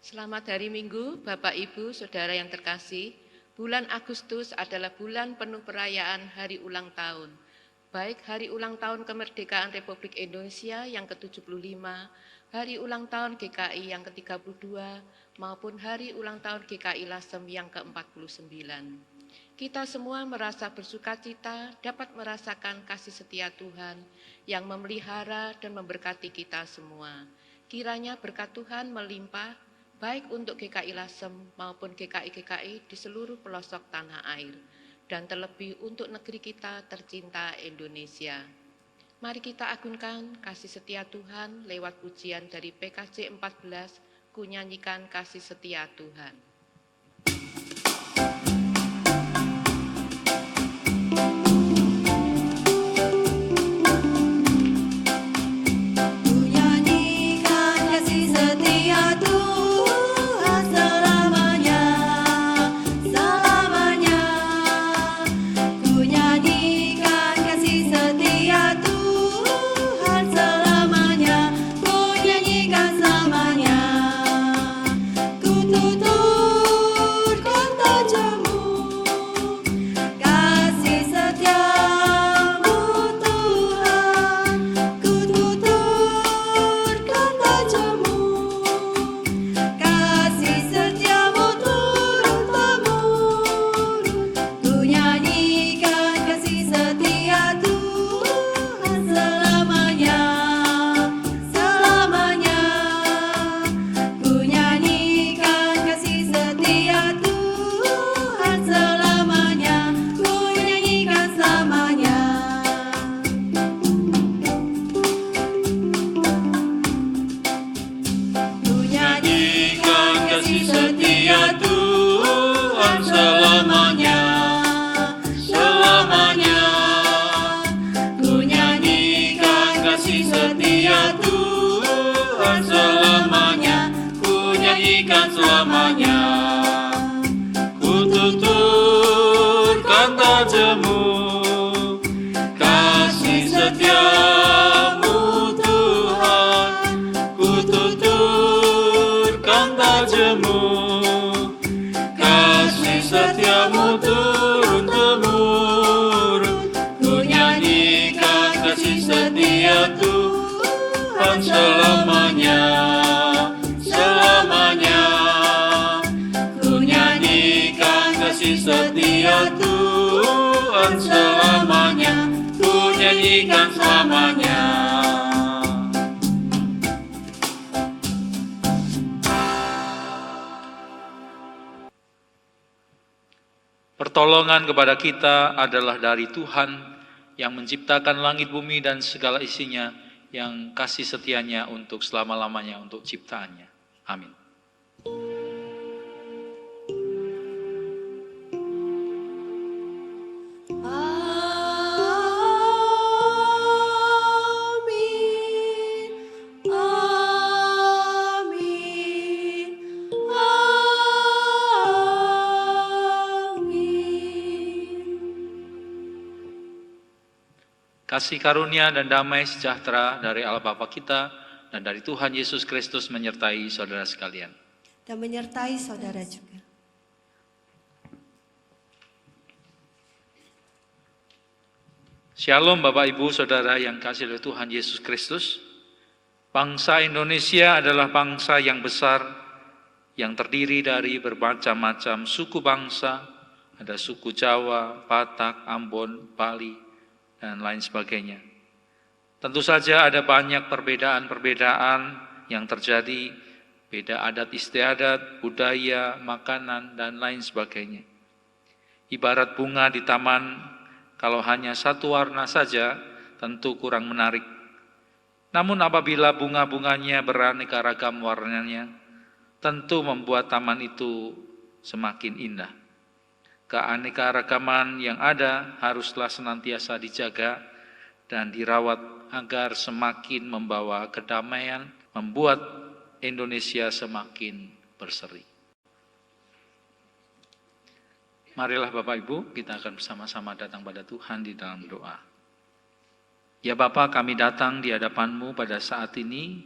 Selamat hari Minggu, Bapak Ibu, Saudara yang terkasih. Bulan Agustus adalah bulan penuh perayaan hari ulang tahun. Baik hari ulang tahun kemerdekaan Republik Indonesia yang ke-75, hari ulang tahun GKI yang ke-32, maupun hari ulang tahun GKI Lasem yang ke-49. Kita semua merasa bersukacita dapat merasakan kasih setia Tuhan yang memelihara dan memberkati kita semua. Kiranya berkat Tuhan melimpah baik untuk GKI Lasem maupun GKI-GKI di seluruh pelosok tanah air, dan terlebih untuk negeri kita tercinta Indonesia. Mari kita agungkan kasih setia Tuhan lewat pujian dari PKJ 14, ku nyanyikan kasih setia Tuhan. Pertolongan kepada kita adalah dari Tuhan yang menciptakan langit bumi dan segala isinya, yang kasih setianya untuk selama-lamanya untuk ciptaannya. Amin. Kasih karunia dan damai sejahtera dari Allah Bapa kita dan dari Tuhan Yesus Kristus menyertai saudara sekalian. Dan menyertai saudara juga. Shalom Bapak Ibu Saudara yang kasih oleh Tuhan Yesus Kristus. Bangsa Indonesia adalah bangsa yang besar, yang terdiri dari bermacam-macam suku bangsa. Ada suku Jawa, Batak, Ambon, Bali, dan lain sebagainya. Tentu saja ada banyak perbedaan-perbedaan yang terjadi, beda adat istiadat, budaya, makanan, dan lain sebagainya. Ibarat bunga di taman, kalau hanya satu warna saja, tentu kurang menarik. Namun apabila bunga-bunganya beraneka ragam warnanya, tentu membuat taman itu semakin indah. Keanekaragaman yang ada haruslah senantiasa dijaga dan dirawat agar semakin membawa kedamaian, membuat Indonesia semakin berseri. Marilah Bapak Ibu, kita akan bersama-sama datang pada Tuhan di dalam doa. Ya Bapa, kami datang di hadapan-Mu pada saat ini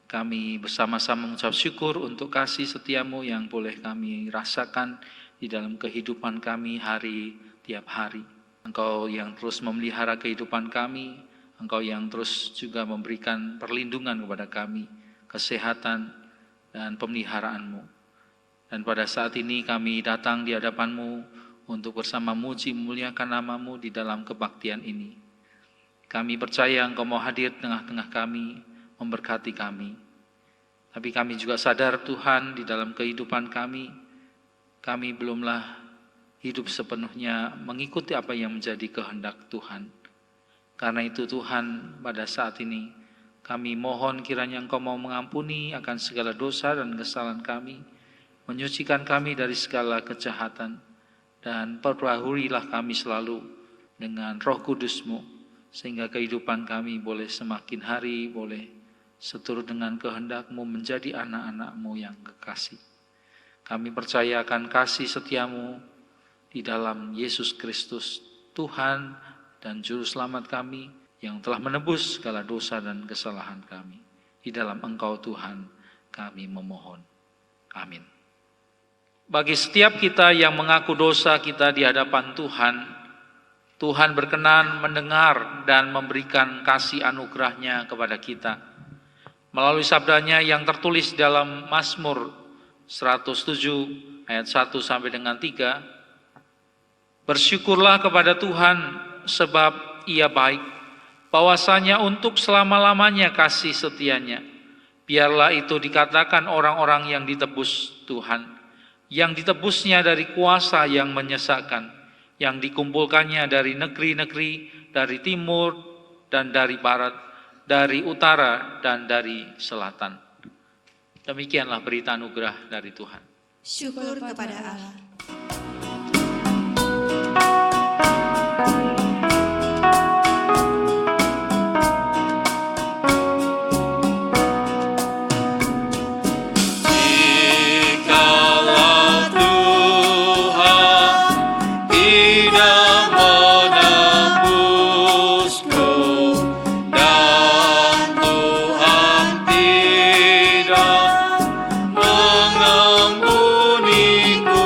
Kami bersama-sama mengucap syukur untuk kasih setiamu yang boleh kami rasakan di dalam kehidupan kami tiap hari. Engkau yang terus memelihara kehidupan kami, Engkau yang terus juga memberikan perlindungan kepada kami, kesehatan dan pemeliharaanmu. Dan pada saat ini kami datang di hadapan-Mu untuk bersama muji memuliakan nama-Mu di dalam kebaktian ini. Kami percaya Engkau mau hadir tengah-tengah kami, memberkati kami. Tapi kami juga sadar Tuhan di dalam kehidupan kami belumlah hidup sepenuhnya mengikuti apa yang menjadi kehendak Tuhan. Karena itu Tuhan, pada saat ini kami mohon kiranya Engkau mau mengampuni akan segala dosa dan kesalahan kami, menyucikan kami dari segala kejahatan, dan perbaharuilah kami selalu dengan Roh Kudus-Mu, sehingga kehidupan kami boleh semakin hari, boleh seturut dengan kehendak-Mu menjadi anak-anak-Mu yang kekasih. Kami percaya akan kasih setiamu di dalam Yesus Kristus, Tuhan dan Juru Selamat kami, yang telah menebus segala dosa dan kesalahan kami. Di dalam Engkau Tuhan kami memohon. Amin. Bagi setiap kita yang mengaku dosa kita di hadapan Tuhan, Tuhan berkenan mendengar dan memberikan kasih anugerah-Nya kepada kita. Melalui sabdanya yang tertulis dalam Mazmur 107 ayat 1 sampai dengan 3, bersyukurlah kepada Tuhan sebab Ia baik, bahwasanya untuk selama-lamanya kasih setia-Nya. Biarlah itu dikatakan orang-orang yang ditebus Tuhan, yang ditebusnya dari kuasa yang menyesakkan, yang dikumpulkannya dari negeri-negeri, dari timur dan dari barat, dari utara dan dari selatan. Demikianlah berita anugerah dari Tuhan. Syukur kepada Allah. Mengampuniku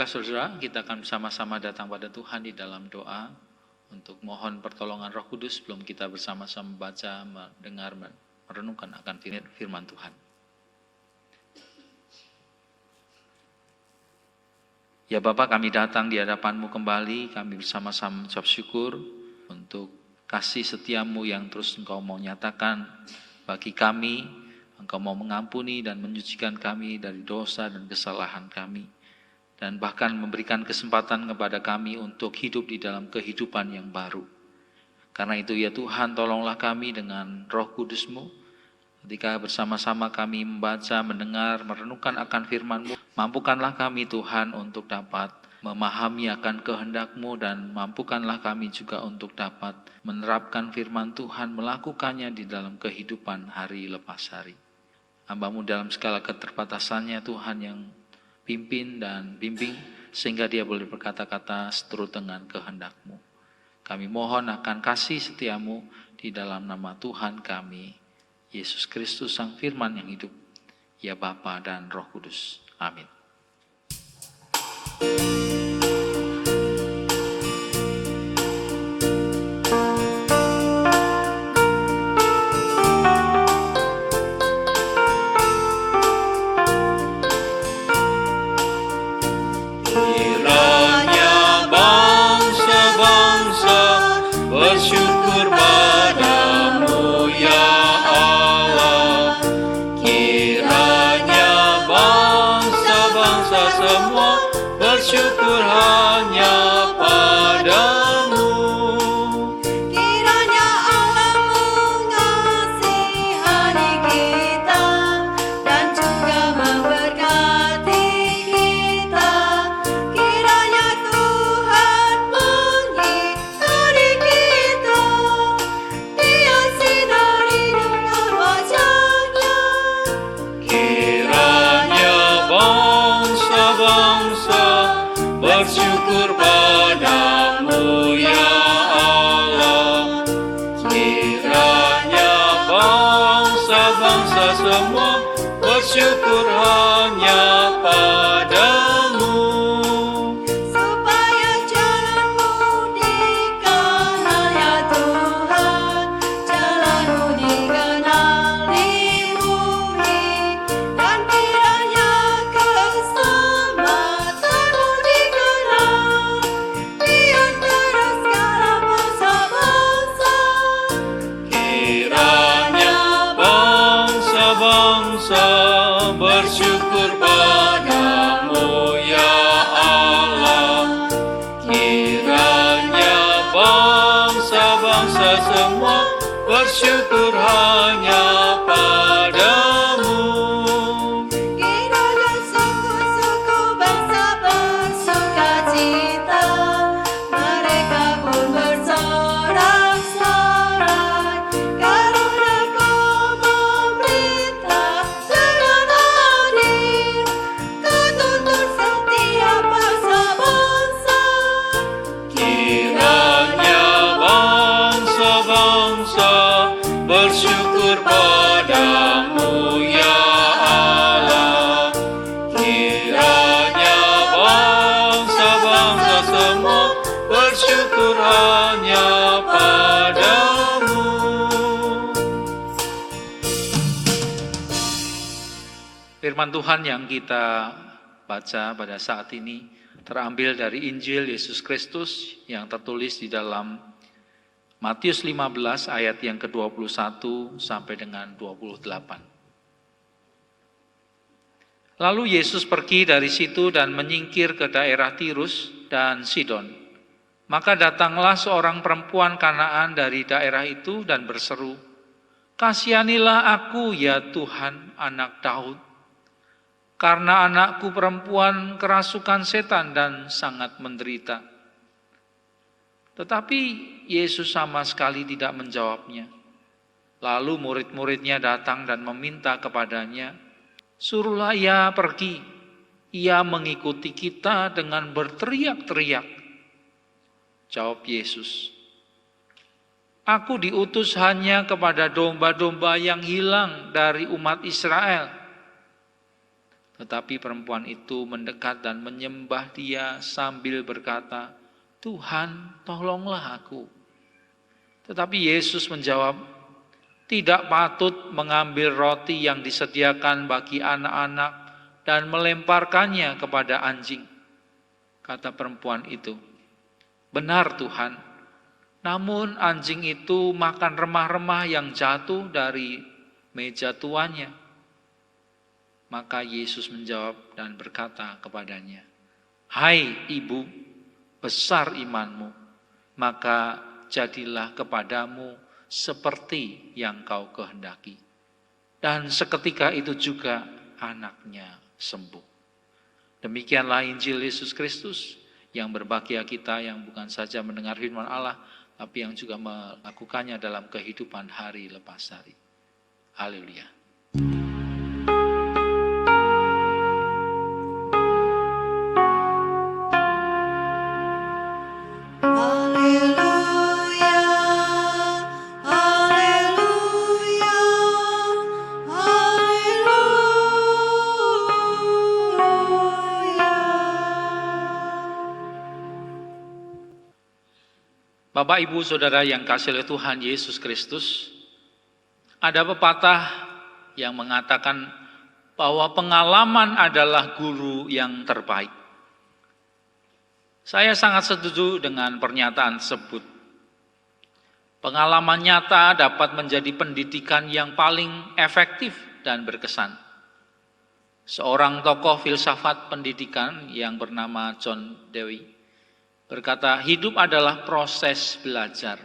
Marilah saudara, kita akan bersama-sama datang pada Tuhan di dalam doa untuk mohon pertolongan Roh Kudus sebelum kita bersama-sama membaca, mendengar, merenungkan akan firman Tuhan. Ya Bapa, kami datang di hadapan-Mu kembali, kami bersama-sama mengucap syukur untuk kasih setiamu yang terus Engkau mau nyatakan bagi kami. Engkau mau mengampuni dan menyucikan kami dari dosa dan kesalahan kami. Dan bahkan memberikan kesempatan kepada kami untuk hidup di dalam kehidupan yang baru. Karena itu ya Tuhan, tolonglah kami dengan Roh Kudus-Mu. Ketika bersama-sama kami membaca, mendengar, merenungkan akan firman-Mu, mampukanlah kami Tuhan untuk dapat memahami akan kehendak-Mu dan mampukanlah kami juga untuk dapat menerapkan firman Tuhan, melakukannya di dalam kehidupan hari lepas hari. Hamba-Mu dalam segala keterbatasannya Tuhan yang pimpin dan bimbing sehingga dia boleh berkata-kata seturut dengan kehendak-Mu. Kami mohon akan kasih setia-Mu di dalam nama Tuhan kami, Yesus Kristus Sang Firman yang hidup, ya Bapa dan Roh Kudus. Amin. Kiranya bangsa-bangsa bersyukur padamu ya Allah. Kiranya bangsa-bangsa semua bersyukur hanya padamu. Kiranya Allah mengasihani kita dan juga memberkati kita. Kiranya Tuhan menghiasi kita, Dia sinari dengan wajah-Nya. Kiranya bangsa-bangsa bersyukur padamu ya Allah. Kiranya bangsa-bangsa semua bersyukur hanya padamu. Supaya jalan-Mu dikenal ya Tuhan, jalan-Mu dikenal di bumi, dan kiranya keselamatan-Mu dikenal di antara segala bangsa-bangsa. Kiranya bangsa-bangsa bersyukur padamu ya Allah. Kiranya bangsa-bangsa semua bersyukur hanya padamu. Kiranya suku-suku bangsa bersukacita, mereka pun bersorak-sorai, karena Kau memerintah dengan adil, ketuntun setiap bangsa-bangsa. Kiranya bangsa-bangsa bersyukur padamu ya Allah. Kiranya bangsa-bangsa semua bersyukur hanya padamu. Firman Tuhan yang kita baca pada saat ini terambil dari Injil Yesus Kristus yang tertulis di dalam Matius 15 ayat yang ke-21 sampai dengan 28. Lalu Yesus pergi dari situ dan menyingkir ke daerah Tirus dan Sidon. Maka datanglah seorang perempuan Kanaan dari daerah itu dan berseru, "Kasihanilah aku ya Tuhan, anak Daud. Karena anakku perempuan kerasukan setan dan sangat menderita." Tetapi Yesus sama sekali tidak menjawabnya. Lalu murid-muridnya datang dan meminta kepadanya, "Suruhlah ia pergi. Ia mengikuti kita dengan berteriak-teriak." Jawab Yesus, "Aku diutus hanya kepada domba-domba yang hilang dari umat Israel." Tetapi perempuan itu mendekat dan menyembah Dia sambil berkata, "Tuhan, tolonglah aku." Tetapi Yesus menjawab, "Tidak patut mengambil roti yang disediakan bagi anak-anak dan melemparkannya kepada anjing." Kata perempuan itu, "Benar Tuhan, namun anjing itu makan remah-remah yang jatuh dari meja tuannya." Maka Yesus menjawab dan berkata kepadanya, "Hai ibu, besar imanmu, maka jadilah kepadamu seperti yang kau kehendaki." Dan seketika itu juga anaknya sembuh. Demikianlah Injil Yesus Kristus, yang berbahagia kita yang bukan saja mendengar firman Allah, tapi yang juga melakukannya dalam kehidupan hari lepas hari. Haleluya. Haleluya, haleluya, haleluya. Bapak, Ibu, Saudara yang kasih oleh Tuhan Yesus Kristus, ada pepatah yang mengatakan bahwa pengalaman adalah guru yang terbaik. Saya sangat setuju dengan pernyataan tersebut. Pengalaman nyata dapat menjadi pendidikan yang paling efektif dan berkesan. Seorang tokoh filsafat pendidikan yang bernama John Dewey berkata, hidup adalah proses belajar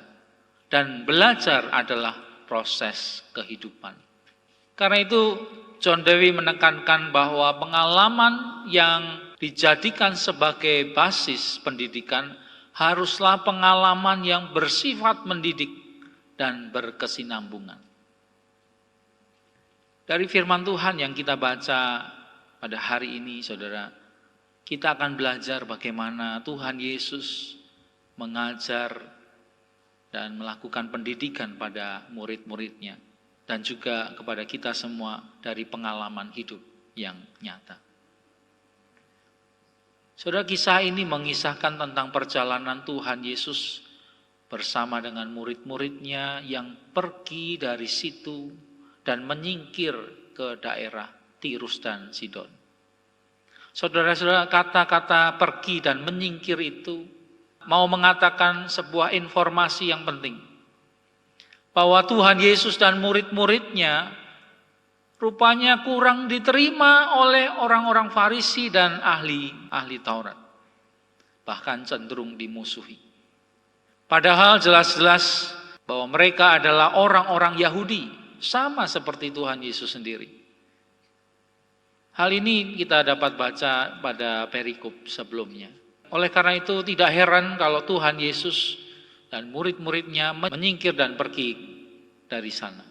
dan belajar adalah proses kehidupan. Karena itu John Dewey menekankan bahwa pengalaman yang dijadikan sebagai basis pendidikan haruslah pengalaman yang bersifat mendidik dan berkesinambungan. Dari firman Tuhan yang kita baca pada hari ini, saudara, kita akan belajar bagaimana Tuhan Yesus mengajar dan melakukan pendidikan pada murid-muridnya dan juga kepada kita semua dari pengalaman hidup yang nyata. Saudara, kisah ini mengisahkan tentang perjalanan Tuhan Yesus bersama dengan murid-muridnya yang pergi dari situ dan menyingkir ke daerah Tirus dan Sidon. Saudara-saudara, kata-kata pergi dan menyingkir itu mau mengatakan sebuah informasi yang penting. Bahwa Tuhan Yesus dan murid-muridnya rupanya kurang diterima oleh orang-orang Farisi dan ahli Taurat. Bahkan cenderung dimusuhi. Padahal jelas-jelas bahwa mereka adalah orang-orang Yahudi, sama seperti Tuhan Yesus sendiri. Hal ini kita dapat baca pada perikop sebelumnya. Oleh karena itu tidak heran kalau Tuhan Yesus dan murid-muridnya menyingkir dan pergi dari sana.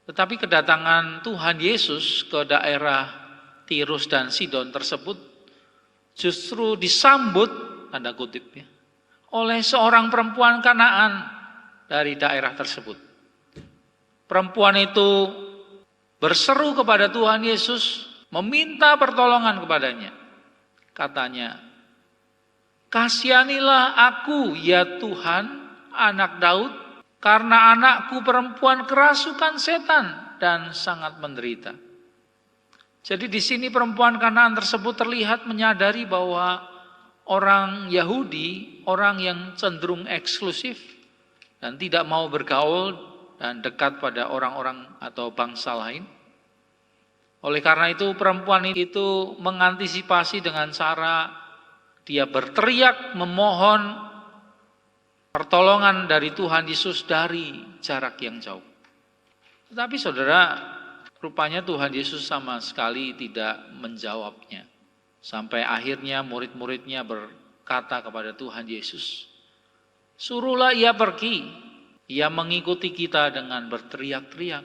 Tetapi kedatangan Tuhan Yesus ke daerah Tirus dan Sidon tersebut justru disambut, tanda kutip ya, oleh seorang perempuan Kanaan dari daerah tersebut. Perempuan itu berseru kepada Tuhan Yesus, meminta pertolongan kepadanya. Katanya, "Kasihanilah aku ya Tuhan, anak Daud, karena anakku perempuan kerasukan setan dan sangat menderita." Jadi di sini perempuan Kanaan tersebut terlihat menyadari bahwa orang Yahudi, orang yang cenderung eksklusif dan tidak mau bergaul dan dekat pada orang-orang atau bangsa lain. Oleh karena itu perempuan itu mengantisipasi dengan cara dia berteriak memohon pertolongan dari Tuhan Yesus dari jarak yang jauh. Tetapi saudara, rupanya Tuhan Yesus sama sekali tidak menjawabnya. Sampai akhirnya murid-muridnya berkata kepada Tuhan Yesus, "Suruhlah ia pergi." Ia mengikuti kita dengan berteriak-teriak.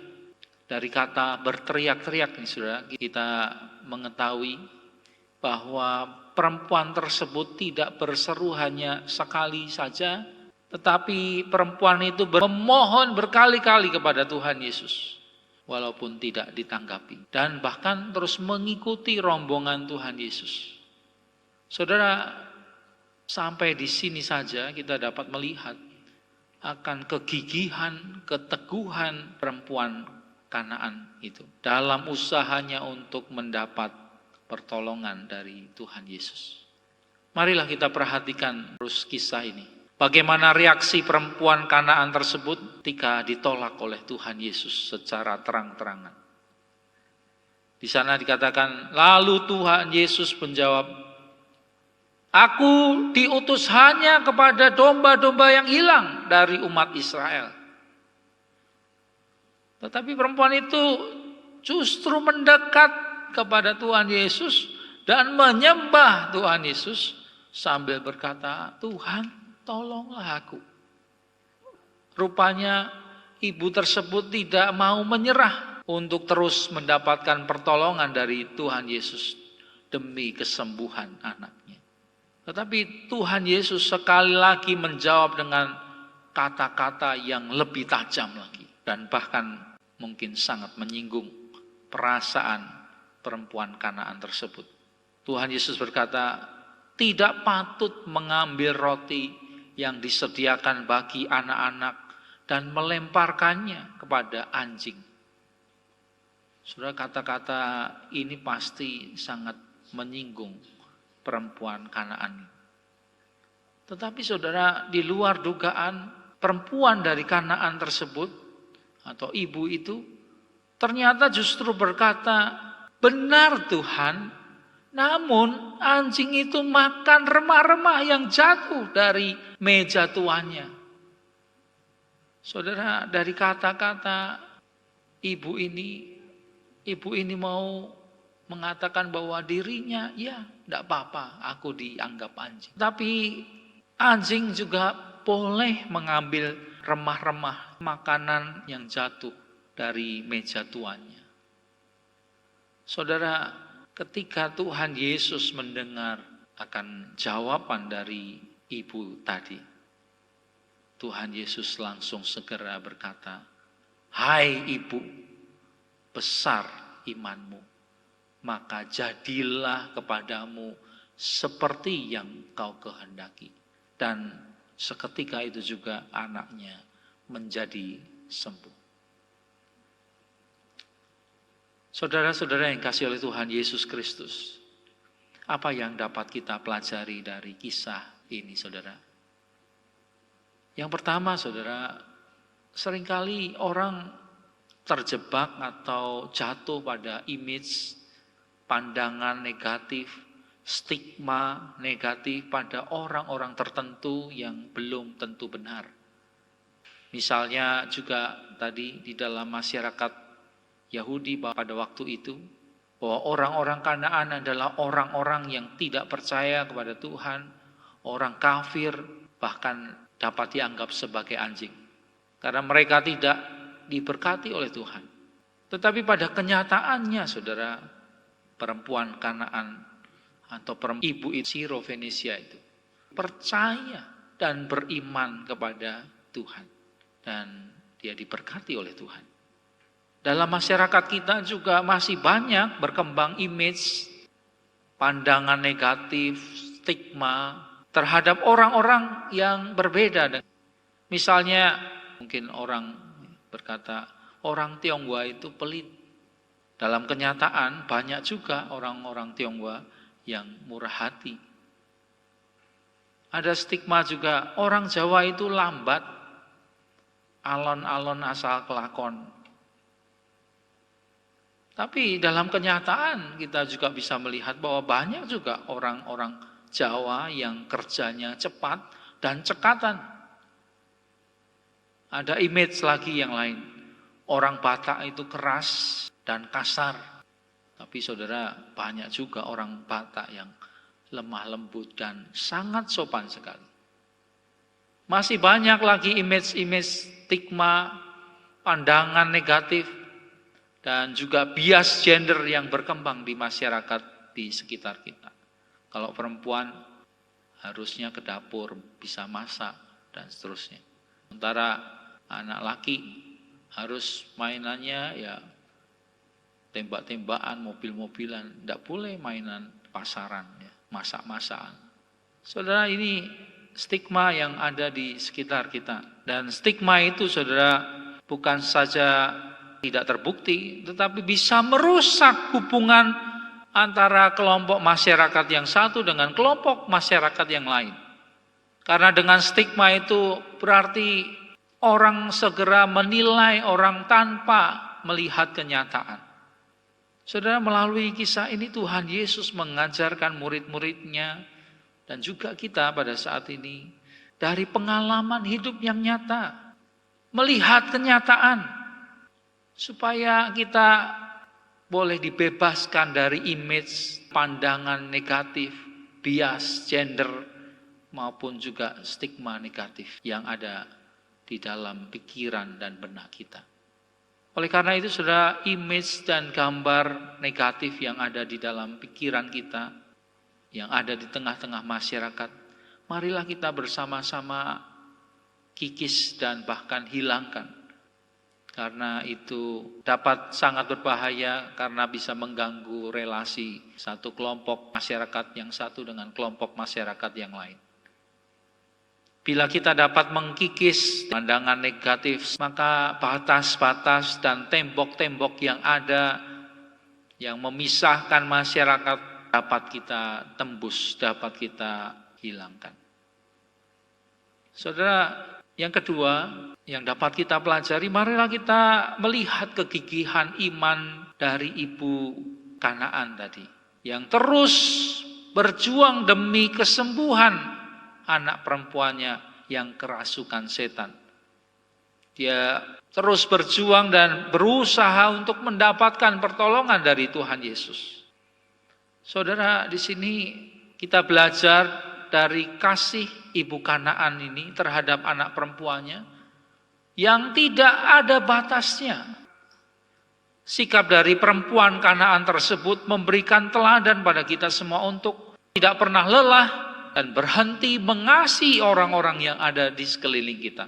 Dari kata berteriak-teriak nih saudara, kita mengetahui bahwa perempuan tersebut tidak berseru hanya sekali saja, tetapi perempuan itu memohon berkali-kali kepada Tuhan Yesus walaupun tidak ditanggapi. Dan bahkan terus mengikuti rombongan Tuhan Yesus. Saudara, sampai di sini saja kita dapat melihat akan kegigihan, keteguhan perempuan Kanaan itu dalam usahanya untuk mendapat pertolongan dari Tuhan Yesus. Marilah kita perhatikan terus kisah ini. Bagaimana reaksi perempuan Kanaan tersebut ketika ditolak oleh Tuhan Yesus secara terang-terangan. Di sana dikatakan, lalu Tuhan Yesus menjawab, "Aku diutus hanya kepada domba-domba yang hilang dari umat Israel." Tetapi perempuan itu justru mendekat kepada Tuhan Yesus dan menyembah Tuhan Yesus sambil berkata, "Tuhan, tolonglah aku." Rupanya ibu tersebut tidak mau menyerah untuk terus mendapatkan pertolongan dari Tuhan Yesus demi kesembuhan anaknya. Tetapi Tuhan Yesus sekali lagi menjawab dengan kata-kata yang lebih tajam lagi. Dan bahkan mungkin sangat menyinggung perasaan perempuan Kanaan tersebut. Tuhan Yesus berkata, "Tidak patut mengambil roti yang disediakan bagi anak-anak dan melemparkannya kepada anjing." Saudara, kata-kata ini pasti sangat menyinggung perempuan Kanaan. Tetapi saudara, di luar dugaan, perempuan dari Kanaan tersebut atau ibu itu ternyata justru berkata, "Benar Tuhan, namun anjing itu makan remah-remah yang jatuh dari meja tuannya." Saudara, dari kata-kata ibu ini mau mengatakan bahwa dirinya, ya tidak apa-apa, aku dianggap anjing. Tapi anjing juga boleh mengambil remah-remah makanan yang jatuh dari meja tuannya. Saudara, ketika Tuhan Yesus mendengar akan jawaban dari ibu tadi, Tuhan Yesus langsung segera berkata, "Hai ibu, besar imanmu, maka jadilah kepadamu seperti yang kau kehendaki." Dan seketika itu juga anaknya menjadi sembuh. Saudara-saudara yang kasih oleh Tuhan Yesus Kristus, apa yang dapat kita pelajari dari kisah ini, saudara? Yang pertama, saudara, seringkali orang terjebak atau jatuh pada image, pandangan negatif, stigma negatif pada orang-orang tertentu yang belum tentu benar. Misalnya juga tadi di dalam masyarakat Yahudi pada waktu itu, bahwa orang-orang Kanaan adalah orang-orang yang tidak percaya kepada Tuhan, orang kafir, bahkan dapat dianggap sebagai anjing. Karena mereka tidak diberkati oleh Tuhan. Tetapi pada kenyataannya, saudara, perempuan Kanaan atau ibu Siro Fenisia itu percaya dan beriman kepada Tuhan. Dan dia diberkati oleh Tuhan. Dalam masyarakat kita juga masih banyak berkembang image, pandangan negatif, stigma terhadap orang-orang yang berbeda. Misalnya mungkin orang berkata, orang Tionghoa itu pelit. Dalam kenyataan banyak juga orang-orang Tionghoa yang murah hati. Ada stigma juga, orang Jawa itu lambat, alon-alon asal kelakon. Tapi dalam kenyataan kita juga bisa melihat bahwa banyak juga orang-orang Jawa yang kerjanya cepat dan cekatan. Ada image lagi yang lain, orang Batak itu keras dan kasar. Tapi saudara, banyak juga orang Batak yang lemah lembut dan sangat sopan sekali. Masih banyak lagi image-image stigma, pandangan negatif, dan juga bias gender yang berkembang di masyarakat di sekitar kita. Kalau perempuan harusnya ke dapur, bisa masak, dan seterusnya. Sementara anak laki harus mainannya ya tembak-tembakan, mobil-mobilan, tidak boleh mainan pasaran, ya, masak-masakan. Saudara, ini stigma yang ada di sekitar kita. Dan stigma itu, saudara, bukan saja tidak terbukti, tetapi bisa merusak hubungan antara kelompok masyarakat yang satu dengan kelompok masyarakat yang lain. Karena dengan stigma itu berarti orang segera menilai orang tanpa melihat kenyataan. Saudara, melalui kisah ini Tuhan Yesus mengajarkan murid-muridnya dan juga kita pada saat ini dari pengalaman hidup yang nyata, melihat kenyataan supaya kita boleh dibebaskan dari image, pandangan negatif, bias, gender, maupun juga stigma negatif yang ada di dalam pikiran dan benak kita. Oleh karena itu, saudara, image dan gambar negatif yang ada di dalam pikiran kita, yang ada di tengah-tengah masyarakat, marilah kita bersama-sama kikis dan bahkan hilangkan. Karena itu dapat sangat berbahaya karena bisa mengganggu relasi satu kelompok masyarakat yang satu dengan kelompok masyarakat yang lain. Bila kita dapat mengkikis pandangan negatif, maka batas-batas dan tembok-tembok yang ada yang memisahkan masyarakat dapat kita tembus, dapat kita hilangkan. Saudara, yang kedua yang dapat kita pelajari, marilah kita melihat kegigihan iman dari ibu Kanaan tadi, yang terus berjuang demi kesembuhan anak perempuannya yang kerasukan setan. Dia terus berjuang dan berusaha untuk mendapatkan pertolongan dari Tuhan Yesus. Saudara, di sini kita belajar dari kasih ibu Kanaan ini terhadap anak perempuannya yang tidak ada batasnya. Sikap dari perempuan Kanaan tersebut memberikan teladan pada kita semua untuk tidak pernah lelah dan berhenti mengasihi orang-orang yang ada di sekeliling kita,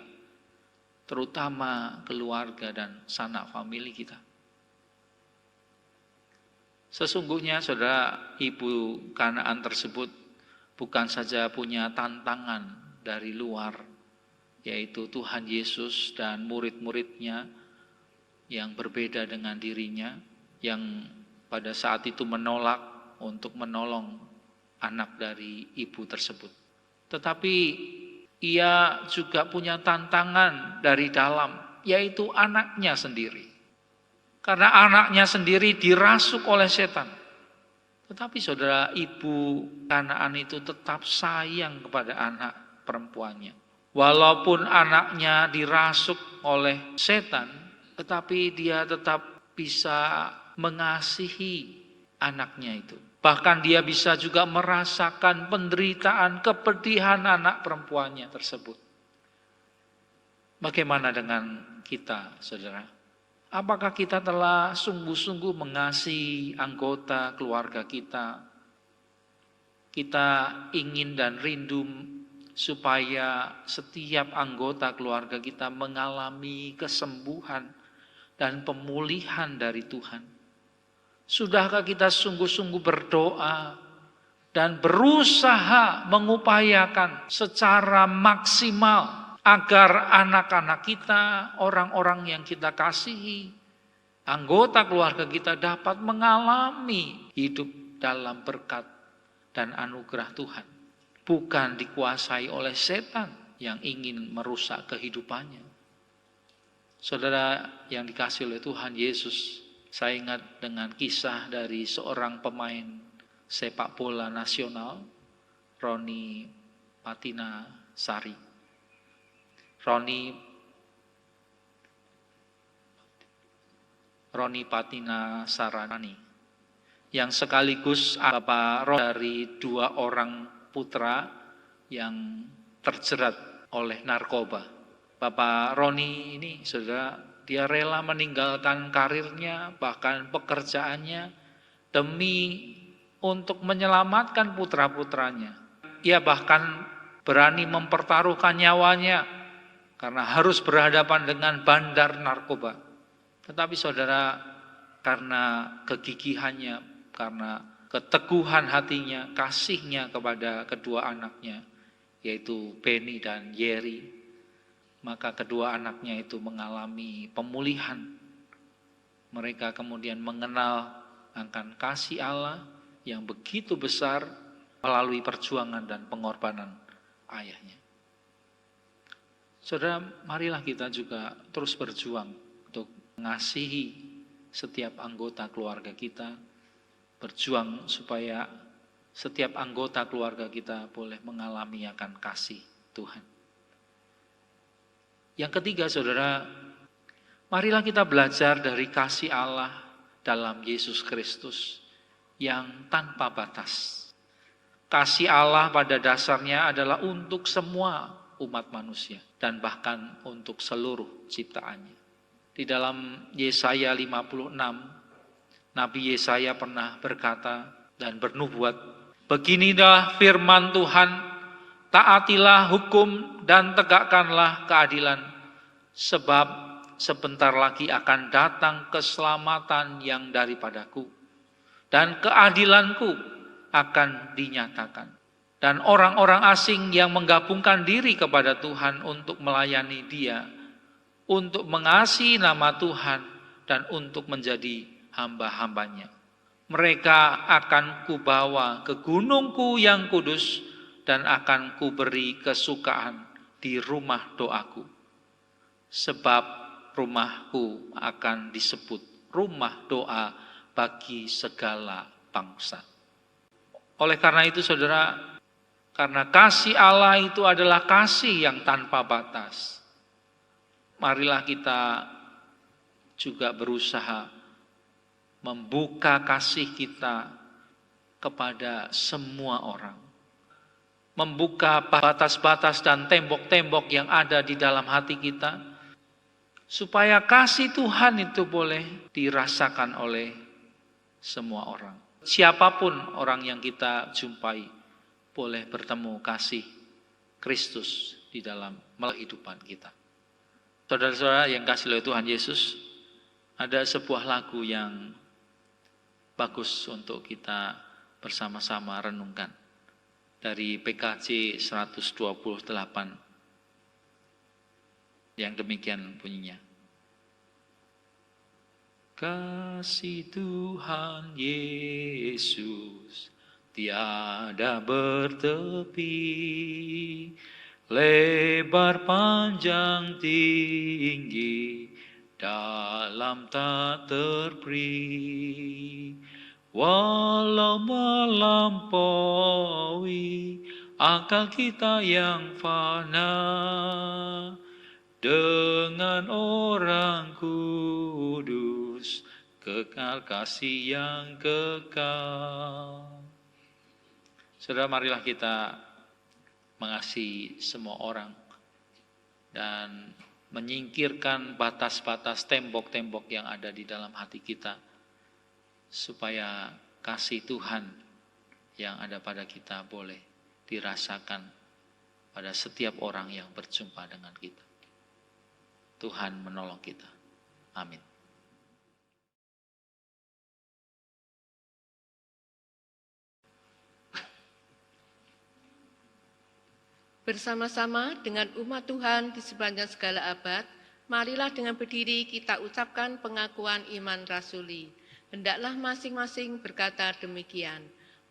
terutama keluarga dan sanak famili kita. Sesungguhnya, saudara, ibu Kanaan tersebut bukan saja punya tantangan dari luar, yaitu Tuhan Yesus dan murid-muridnya yang berbeda dengan dirinya, yang pada saat itu menolak untuk menolong anak dari ibu tersebut. Tetapi ia juga punya tantangan dari dalam, yaitu anaknya sendiri. Karena anaknya sendiri dirasuk oleh setan. Tetapi saudara, ibu Kanaan itu tetap sayang kepada anak perempuannya. Walaupun anaknya dirasuk oleh setan, tetapi dia tetap bisa mengasihi anaknya itu. Bahkan dia bisa juga merasakan penderitaan, kepedihan anak perempuannya tersebut. Bagaimana dengan kita, saudara? Apakah kita telah sungguh-sungguh mengasihi anggota keluarga kita? Kita ingin dan rindu supaya setiap anggota keluarga kita mengalami kesembuhan dan pemulihan dari Tuhan. Sudahkah kita sungguh-sungguh berdoa dan berusaha mengupayakan secara maksimal agar anak-anak kita, orang-orang yang kita kasihi, anggota keluarga kita dapat mengalami hidup dalam berkat dan anugerah Tuhan, bukan dikuasai oleh setan yang ingin merusak kehidupannya. Saudara yang dikasihi oleh Tuhan Yesus, saya ingat dengan kisah dari seorang pemain sepak bola nasional, Roni Patinasari. Roni Patinasarani, yang sekaligus bapak dari dua orang putra yang terjerat oleh narkoba. Bapak Roni ini, saudara, dia rela meninggalkan karirnya, bahkan pekerjaannya, demi untuk menyelamatkan putra-putranya. Ia bahkan berani mempertaruhkan nyawanya karena harus berhadapan dengan bandar narkoba. Tetapi saudara, karena kegigihannya, karena keteguhan hatinya, kasihnya kepada kedua anaknya, yaitu Benny dan Yeri, maka kedua anaknya itu mengalami pemulihan. Mereka kemudian mengenal akan kasih Allah yang begitu besar melalui perjuangan dan pengorbanan ayahnya. Saudara, marilah kita juga terus berjuang untuk mengasihi setiap anggota keluarga kita, berjuang supaya setiap anggota keluarga kita boleh mengalami akan kasih Tuhan. Yang ketiga, saudara, marilah kita belajar dari kasih Allah dalam Yesus Kristus yang tanpa batas. Kasih Allah pada dasarnya adalah untuk semua umat manusia dan bahkan untuk seluruh ciptaannya. Di dalam Yesaya 56, Nabi Yesaya pernah berkata dan bernubuat, "Beginilah firman Tuhan, taatilah hukum dan tegakkanlah keadilan, sebab sebentar lagi akan datang keselamatan yang daripadaku, dan keadilanku akan dinyatakan. Dan orang-orang asing yang menggabungkan diri kepada Tuhan untuk melayani Dia, untuk mengasihi nama Tuhan, dan untuk menjadi hamba-hambanya. Mereka akan kubawa ke gunungku yang kudus, dan akan kuberi kesukaan di rumah doaku. Sebab rumahku akan disebut rumah doa bagi segala bangsa." Oleh karena itu, saudara, karena kasih Allah itu adalah kasih yang tanpa batas, marilah kita juga berusaha membuka kasih kita kepada semua orang. Membuka batas-batas dan tembok-tembok yang ada di dalam hati kita, supaya kasih Tuhan itu boleh dirasakan oleh semua orang. Siapapun orang yang kita jumpai boleh bertemu kasih Kristus di dalam kehidupan kita. Saudara-saudara yang kasih oleh Tuhan Yesus, ada sebuah lagu yang bagus untuk kita bersama-sama renungkan. Dari PKJ 128 yang demikian bunyinya. Kasih Tuhan Yesus tiada bertepi, lebar panjang tinggi, dalam tak terperi. Walau melampaui akal kita yang fana, dengan orang kudus kekal kasih yang kekal. Saudara, marilah kita mengasihi semua orang dan menyingkirkan batas-batas tembok-tembok yang ada di dalam hati kita, supaya kasih Tuhan yang ada pada kita boleh dirasakan pada setiap orang yang berjumpa dengan kita. Tuhan menolong kita. Amin. Bersama-sama dengan umat Tuhan di sepanjang segala abad, marilah dengan berdiri kita ucapkan pengakuan iman rasuli. Hendaklah masing-masing berkata demikian.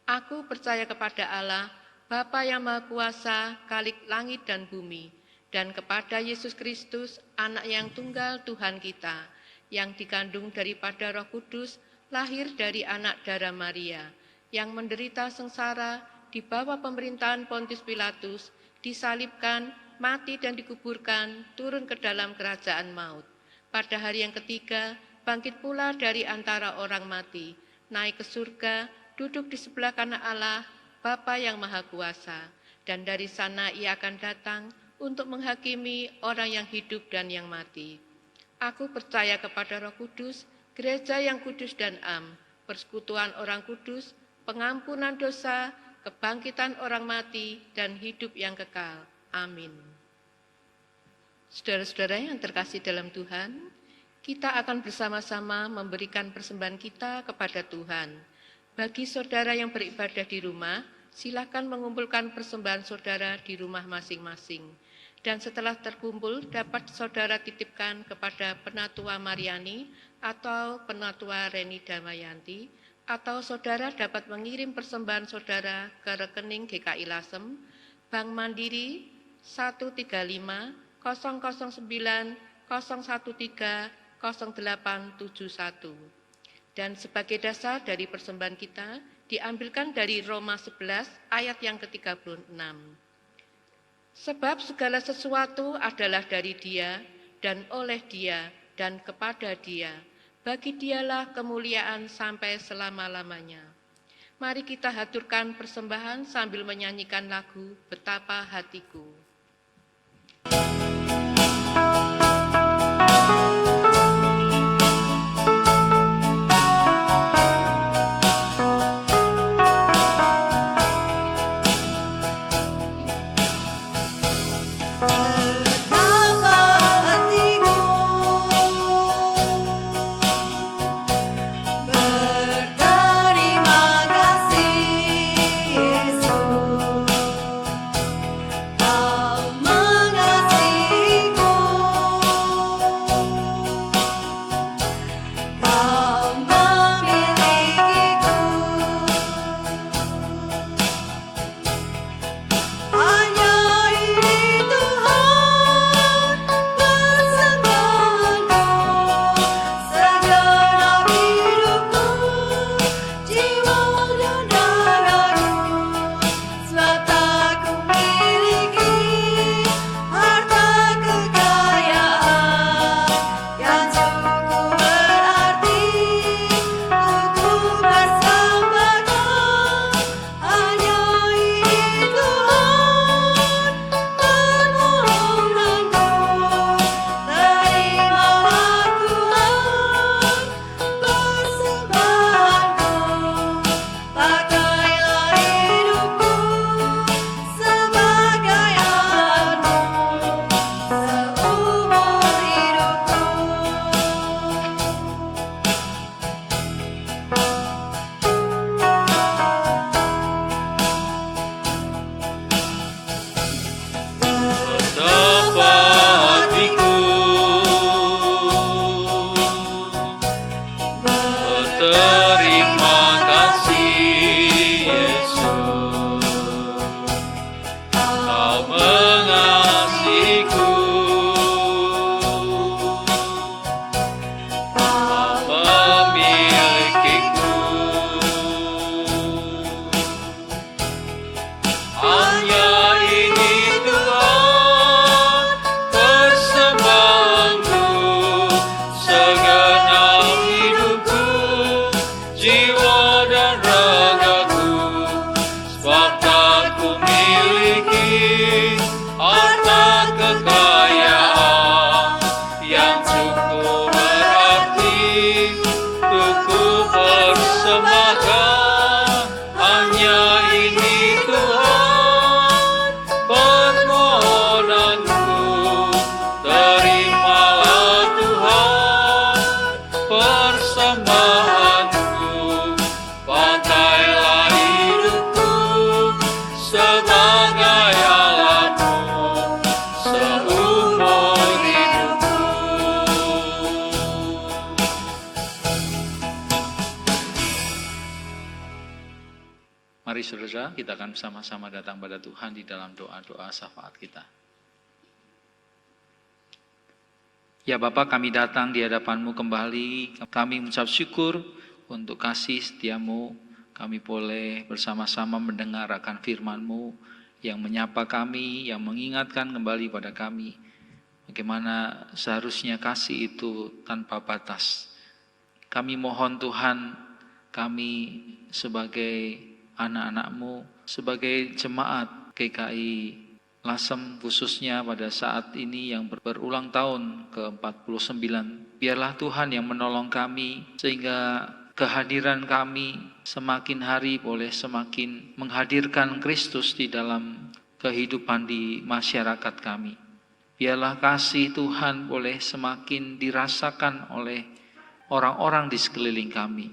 Aku percaya kepada Allah, Bapa yang Maha Kuasa, Khalik langit dan bumi, dan kepada Yesus Kristus, Anak yang tunggal Tuhan kita, yang dikandung daripada Roh Kudus, lahir dari anak darah Maria, yang menderita sengsara di bawah pemerintahan Pontius Pilatus, disalibkan, mati dan dikuburkan, turun ke dalam kerajaan maut. Pada hari yang ketiga, bangkit pula dari antara orang mati, naik ke surga, duduk di sebelah kanan Allah, Bapa yang Maha Kuasa, dan dari sana Ia akan datang untuk menghakimi orang yang hidup dan yang mati. Aku percaya kepada Roh Kudus, gereja yang kudus dan am, persekutuan orang kudus, pengampunan dosa, kebangkitan orang mati, dan hidup yang kekal. Amin. Saudara-saudara yang terkasih dalam Tuhan, Kita akan bersama-sama memberikan persembahan kita kepada Tuhan. Bagi saudara yang beribadah di rumah, silakan mengumpulkan persembahan saudara di rumah masing-masing. Dan setelah terkumpul, dapat saudara titipkan kepada Penatua Mariani atau Penatua Reni Damayanti, atau saudara dapat mengirim persembahan saudara ke rekening GKI Lasem, Bank Mandiri 135 009 013 0871. Dan sebagai dasar dari persembahan kita, diambilkan dari Roma 11 ayat yang ke-36. Sebab segala sesuatu adalah dari Dia, dan oleh Dia, dan kepada Dia. Bagi Dialah kemuliaan sampai selama-lamanya. Mari kita haturkan persembahan sambil menyanyikan lagu Betapa Hatiku. Mari saudara, kita akan bersama-sama datang pada Tuhan di dalam doa-doa syafaat kita. Ya Bapa, kami datang di hadapan-Mu kembali, kami mengucap syukur untuk kasih setia-Mu. Kami boleh bersama-sama mendengar akan firman-Mu yang menyapa kami, yang mengingatkan kembali pada kami bagaimana seharusnya kasih itu tanpa batas. Kami mohon Tuhan, kami sebagai anak-anak-Mu, sebagai jemaat GKI Lasem khususnya pada saat ini yang berulang tahun ke-49, biarlah Tuhan yang menolong kami sehingga kehadiran kami semakin hari boleh semakin menghadirkan Kristus di dalam kehidupan di masyarakat kami. Biarlah kasih Tuhan boleh semakin dirasakan oleh orang-orang di sekeliling kami.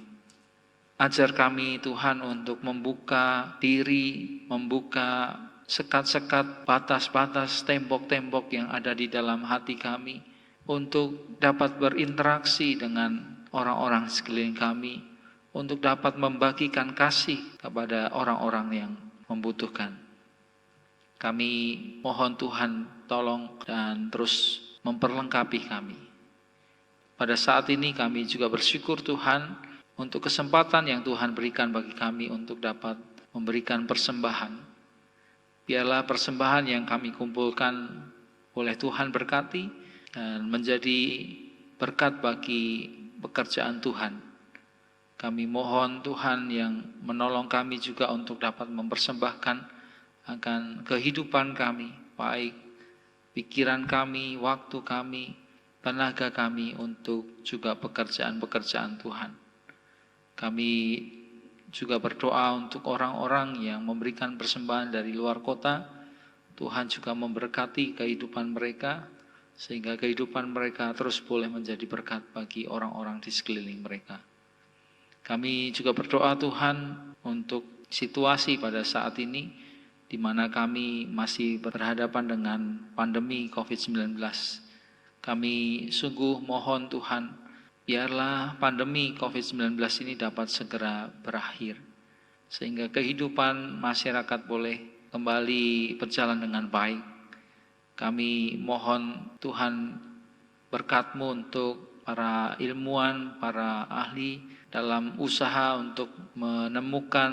Ajar kami Tuhan untuk membuka diri, membuka sekat-sekat, batas-batas, tembok-tembok yang ada di dalam hati kami, untuk dapat berinteraksi dengan orang-orang sekeliling kami, untuk dapat membagikan kasih kepada orang-orang yang membutuhkan. Kami mohon Tuhan tolong dan terus memperlengkapi kami. Pada saat ini kami juga bersyukur Tuhan untuk kesempatan yang Tuhan berikan bagi kami untuk dapat memberikan persembahan. Biarlah persembahan yang kami kumpulkan oleh Tuhan berkati dan menjadi berkat bagi pekerjaan Tuhan. Kami mohon Tuhan yang menolong kami juga untuk dapat mempersembahkan akan kehidupan kami, baik pikiran kami, waktu kami, tenaga kami untuk juga pekerjaan-pekerjaan Tuhan. Kami juga berdoa untuk orang-orang yang memberikan persembahan dari luar kota. Tuhan juga memberkati kehidupan mereka, sehingga kehidupan mereka terus boleh menjadi berkat bagi orang-orang di sekeliling mereka. Kami juga berdoa Tuhan untuk situasi pada saat ini, di mana kami masih berhadapan dengan pandemi COVID-19. Kami sungguh mohon Tuhan, biarlah pandemi COVID-19 ini dapat segera berakhir, sehingga kehidupan masyarakat boleh kembali berjalan dengan baik. Kami mohon Tuhan berkat-Mu untuk para ilmuwan, para ahli dalam usaha untuk menemukan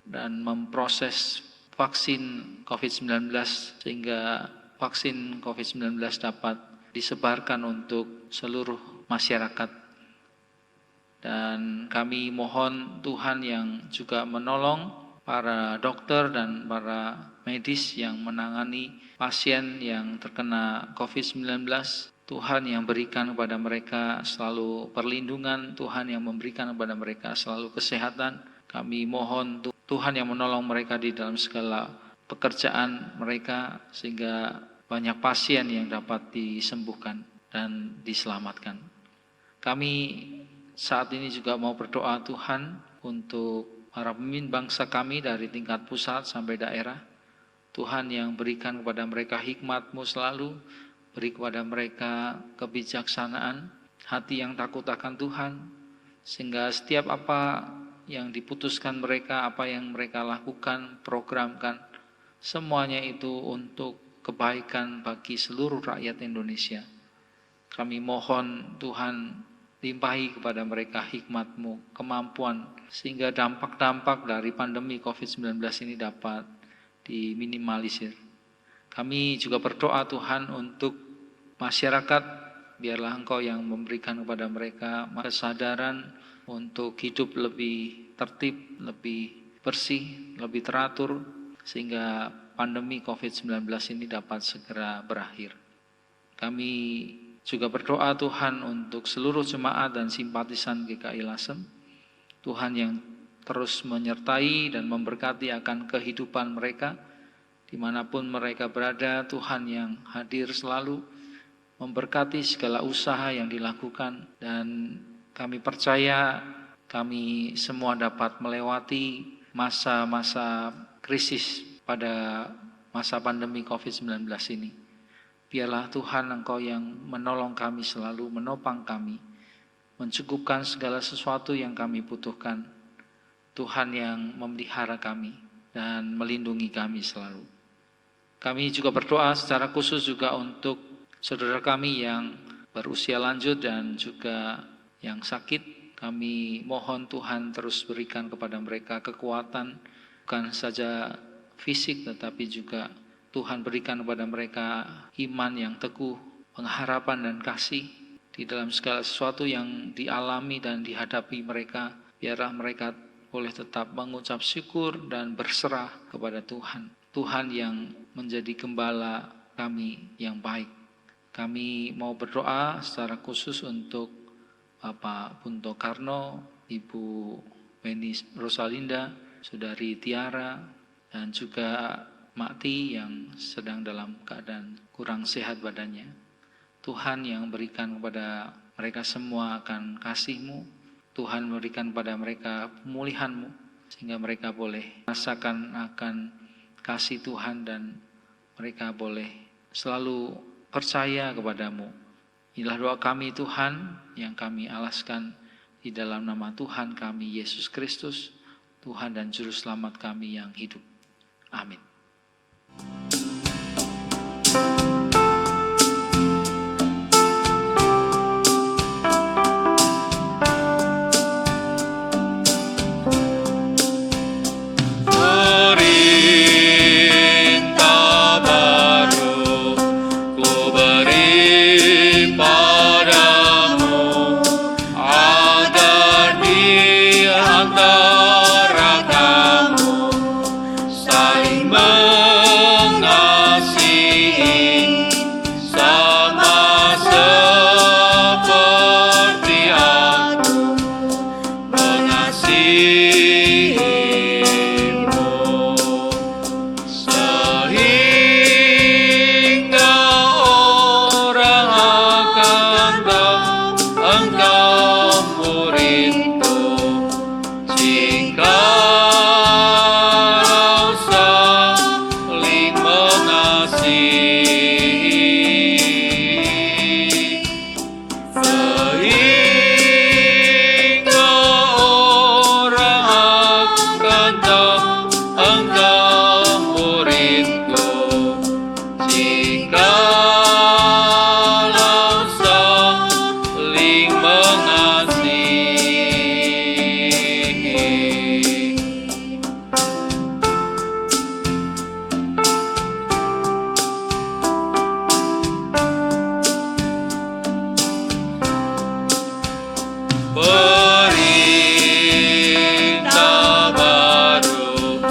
dan memproses vaksin COVID-19, sehingga vaksin COVID-19 dapat disebarkan untuk seluruh masyarakat. Dan kami mohon Tuhan yang juga menolong para dokter dan para medis yang menangani pasien yang terkena COVID-19. Tuhan yang berikan kepada mereka selalu perlindungan, Tuhan yang memberikan kepada mereka selalu kesehatan. Kami mohon Tuhan yang menolong mereka di dalam segala pekerjaan mereka, sehingga banyak pasien yang dapat disembuhkan dan diselamatkan. Kami saat ini juga mau berdoa Tuhan untuk para pemimpin bangsa kami dari tingkat pusat sampai daerah. Tuhan yang berikan kepada mereka hikmat-Mu selalu, beri kepada mereka kebijaksanaan, hati yang takut akan Tuhan, sehingga setiap apa yang diputuskan mereka, apa yang mereka lakukan, programkan, semuanya itu untuk kebaikan bagi seluruh rakyat Indonesia. Kami mohon Tuhan limpahi kepada mereka hikmat-Mu, kemampuan, sehingga dampak-dampak dari pandemi COVID-19 ini dapat diminimalisir. Kami juga berdoa Tuhan untuk masyarakat, biarlah Engkau yang memberikan kepada mereka kesadaran untuk hidup lebih tertib, lebih bersih, lebih teratur, sehingga pandemi COVID-19 ini dapat segera berakhir. Kami juga berdoa Tuhan untuk seluruh jemaat dan simpatisan GKI Lasem. Tuhan yang terus menyertai dan memberkati akan kehidupan mereka, dimanapun mereka berada. Tuhan yang hadir selalu memberkati segala usaha yang dilakukan. Dan kami percaya kami semua dapat melewati masa-masa krisis pada masa pandemi COVID-19 ini. Biarlah Tuhan Engkau yang menolong kami selalu, menopang kami, mencukupkan segala sesuatu yang kami butuhkan. Tuhan yang memelihara kami dan melindungi kami selalu. Kami juga berdoa secara khusus juga untuk saudara kami yang berusia lanjut dan juga yang sakit. Kami mohon Tuhan terus berikan kepada mereka kekuatan, bukan saja fisik tetapi juga Tuhan berikan kepada mereka iman yang teguh, pengharapan dan kasih di dalam segala sesuatu yang dialami dan dihadapi mereka. Biarlah mereka boleh tetap mengucap syukur dan berserah kepada Tuhan. Tuhan yang menjadi gembala kami yang baik. Kami mau berdoa secara khusus untuk Bapak Punto Karno, Ibu Beni Rosalinda, Saudari Tiara, dan juga Makti yang sedang dalam keadaan kurang sehat badannya. Tuhan yang berikan kepada mereka semua akan kasih-Mu. Tuhan memberikan kepada mereka pemulihan-Mu, sehingga mereka boleh merasakan akan kasih Tuhan dan mereka boleh selalu percaya kepada-Mu. Inilah doa kami Tuhan yang kami alaskan di dalam nama Tuhan kami Yesus Kristus, Tuhan dan Juru Selamat kami yang hidup. Amin. Perintah baru ku beri padamu, agar di antara kamu saling mengasihi, sama seperti aku mengasihimu, sehingga orang akan tahu engkau muridku, jikalau saling mengasihi, sehingga orang akan tahu engkau muridku, jikalau saling mengasihi. Perintah baru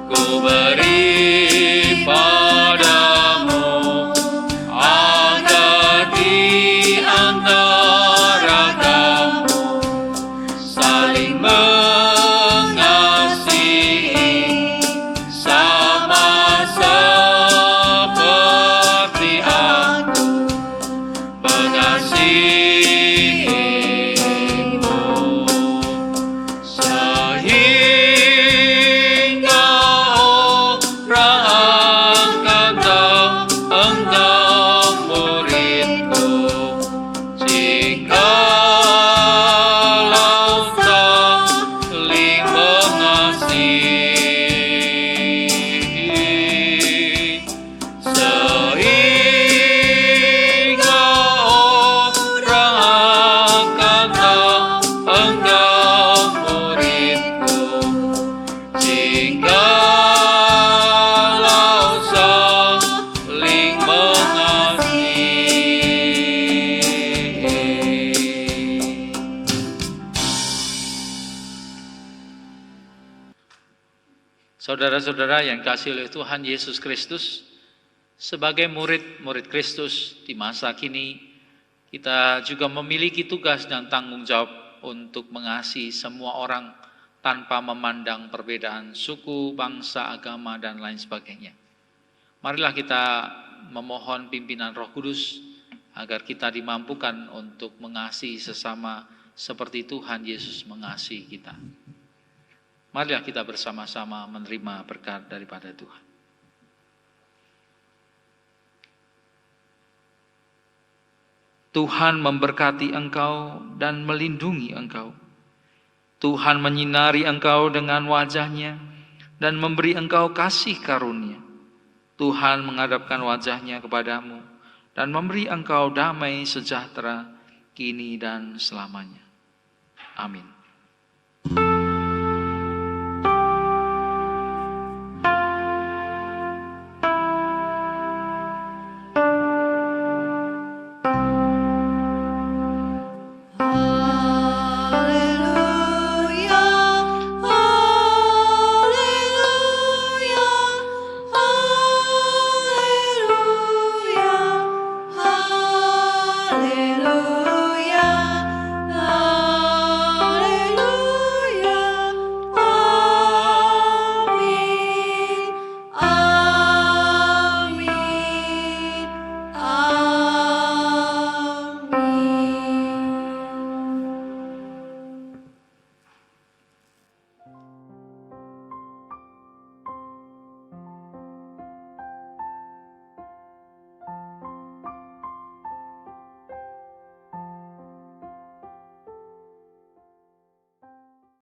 ku beri padamu, agar di antara kamu saling mengasihi, sama seperti aku mengasihimu, sehingga orang akan tahu engkau muridku, jikalau saling mengasihi, sehingga orang akan tahu engkau muridku, jikalau saling mengasihi. Saudara-saudara yang kasih oleh Tuhan Yesus Kristus, sebagai murid-murid Kristus di masa kini, kita juga memiliki tugas dan tanggung jawab untuk mengasihi semua orang tanpa memandang perbedaan suku, bangsa, agama, dan lain sebagainya. Marilah kita memohon pimpinan Roh Kudus agar kita dimampukan untuk mengasihi sesama seperti Tuhan Yesus mengasihi kita. Marilah kita bersama-sama menerima berkat daripada Tuhan. Tuhan memberkati engkau dan melindungi engkau. Tuhan menyinari engkau dengan wajah-Nya dan memberi engkau kasih karunia. Tuhan menghadapkan wajah-Nya kepadamu dan memberi engkau damai sejahtera kini dan selamanya. Amin.